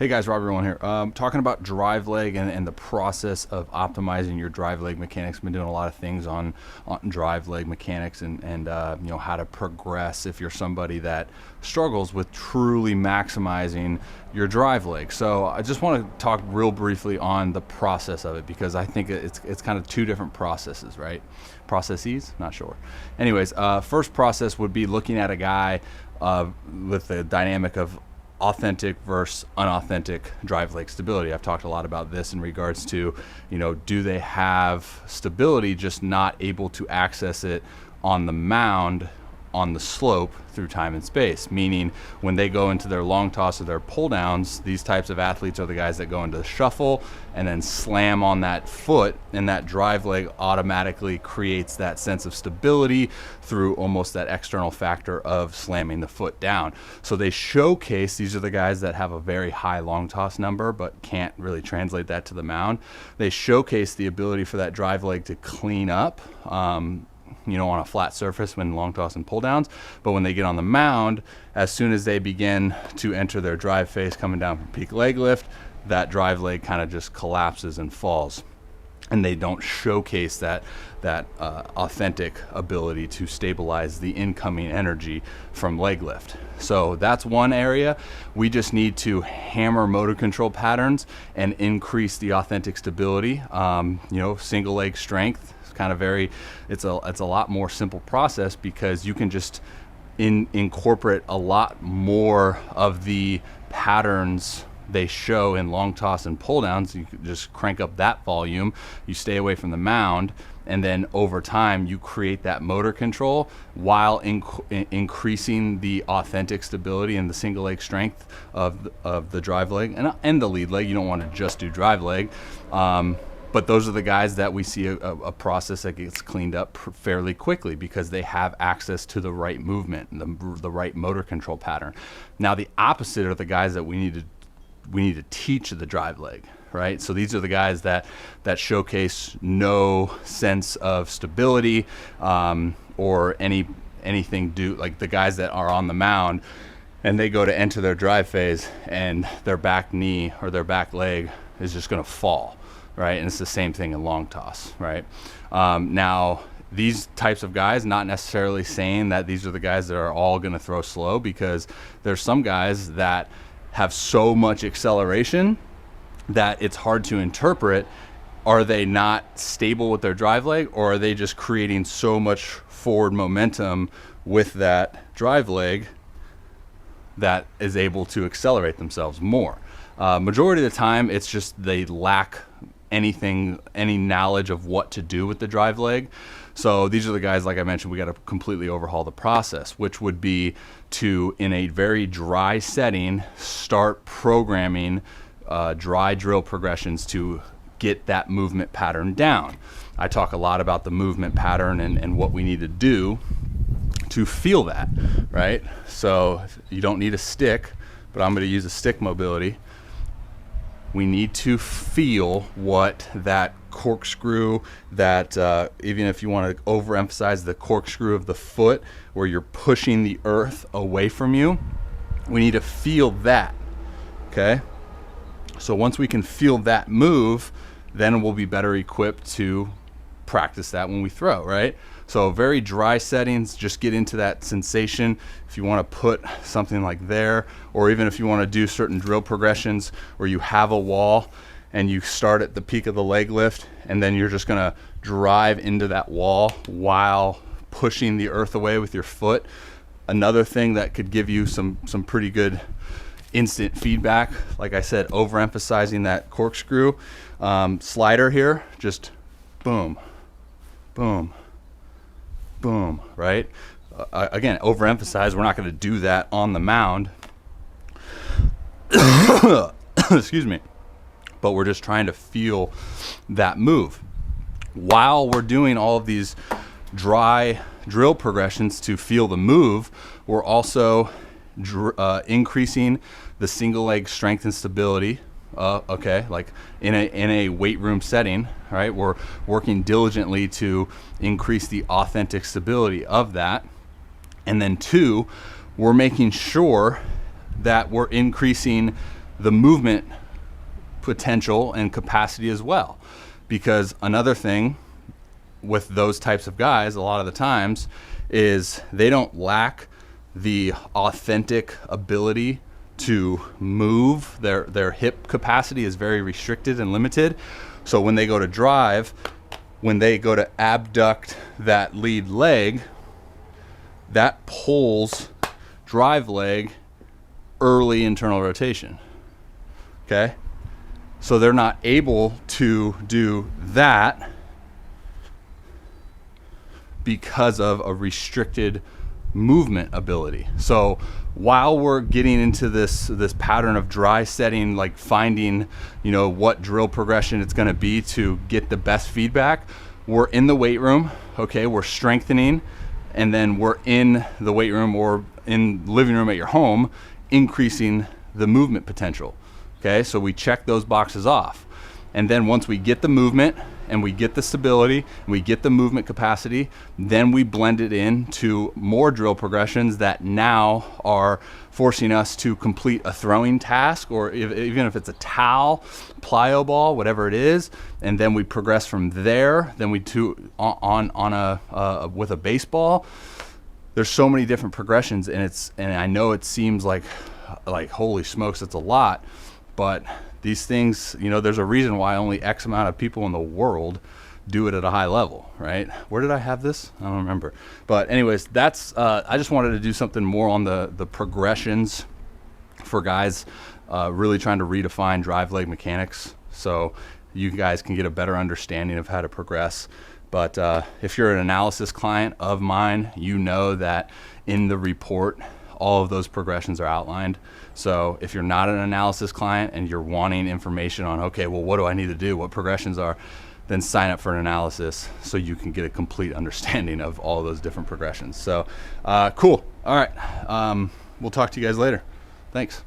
Hey guys, Robbie Rowland here. Talking about drive leg and the process of optimizing your drive leg mechanics. Been doing a lot of things on drive leg mechanics and you know, how to progress if you're somebody that struggles with truly maximizing your drive leg. So I just want to talk real briefly on the process of it, because I think it's kind of two different processes, right? Processes? Not sure. Anyways, first process would be looking at a guy with the dynamic of authentic versus unauthentic drive leg stability. I've talked a lot about this in regards to, you know, do they have stability, just not able to access it on the mound, on the slope through time and space? Meaning when they go into their long toss or their pull downs, these types of athletes are the guys that go into the shuffle and then slam on that foot, and that drive leg automatically creates that sense of stability through almost that external factor of slamming the foot down. So they showcase, these are the guys that have a very high long toss number but can't really translate that to the mound. They showcase the ability for that drive leg to clean up, you know, on a flat surface when long toss and pull downs. But when they get on the mound, as soon as they begin to enter their drive phase coming down from peak leg lift, that drive leg kind of just collapses and falls. And they don't showcase that authentic ability to stabilize the incoming energy from leg lift. So that's one area. We just need to hammer motor control patterns and increase the authentic stability. You know, single leg strength, kind of very, it's a lot more simple process, because you can just incorporate a lot more of the patterns they show in long toss and pull downs. You can just crank up that volume, you stay away from the mound, and then over time you create that motor control while increasing the authentic stability and the single leg strength of the drive leg and the lead leg. You don't want to just do drive leg. But those are the guys that we see a process that gets cleaned up fairly quickly, because they have access to the right movement and the right motor control pattern. Now the opposite are the guys that we need to teach the drive leg, right? So these are the guys that showcase no sense of stability or anything like the guys that are on the mound and they go to enter their drive phase and their back knee or their back leg is just going to fall. Right, and it's the same thing in long toss, right? Now, these types of guys, not necessarily saying that these are the guys that are all going to throw slow, because there's some guys that have so much acceleration that it's hard to interpret. Are they not stable with their drive leg, or are they just creating so much forward momentum with that drive leg that is able to accelerate themselves more? Majority of the time, it's just they lack any knowledge of what to do with the drive leg. So these are the guys, like I mentioned, we got to completely overhaul the process, which would be to, in a very dry setting, start programming dry drill progressions to get that movement pattern down. I talk a lot about the movement pattern and what we need to do to feel that, right? So you don't need a stick, but I'm going to use a stick mobility. We need to feel what that corkscrew, that even if you want to overemphasize the corkscrew of the foot where you're pushing the earth away from you, we need to feel that, okay? So once we can feel that move, then we'll be better equipped to practice that when we throw, right? So very dry settings, just get into that sensation. If you want to put something like there, or even if you want to do certain drill progressions where you have a wall and you start at the peak of the leg lift, and then you're just going to drive into that wall while pushing the earth away with your foot. Another thing that could give you some pretty good instant feedback, like I said, overemphasizing that corkscrew slider here, just boom, boom, boom, right? Again, overemphasize. We're not going to do that on the mound. Excuse me. But we're just trying to feel that move. While we're doing all of these dry drill progressions to feel the move, we're also increasing the single leg strength and stability. Okay, like in a weight room setting, right? We're working diligently to increase the authentic stability of that. And then two, we're making sure that we're increasing the movement potential and capacity as well. Because another thing with those types of guys, a lot of the times, is they don't lack the authentic ability to move. Their hip capacity is very restricted and limited. So when they go to drive, when they go to abduct that lead leg, that pulls drive leg early internal rotation. Okay? So they're not able to do that because of a restricted movement ability. So while we're getting into this pattern of dry setting, like finding, you know, what drill progression it's going to be to get the best feedback, we're in the weight room, okay, we're strengthening, and then we're in the weight room or in living room at your home, increasing the movement potential. Okay, so we check those boxes off. And then once we get the movement and we get the stability and we get the movement capacity, then we blend it into more drill progressions that now are forcing us to complete a throwing task, or even if it's a towel, plyo ball, whatever it is. And then we progress from there. Then we do with a baseball. There's so many different progressions, and I know it seems like holy smokes, it's a lot. But these things, you know, there's a reason why only X amount of people in the world do it at a high level, right? Where did I have this? I don't remember. But anyways, that's, I just wanted to do something more on the progressions for guys really trying to redefine drive leg mechanics, so you guys can get a better understanding of how to progress. But if you're an analysis client of mine, you know that in the report, all of those progressions are outlined. So if you're not an analysis client and you're wanting information on, okay, well, what do I need to do? What progressions are? Then sign up for an analysis so you can get a complete understanding of all those different progressions. So cool. All right. We'll talk to you guys later. Thanks.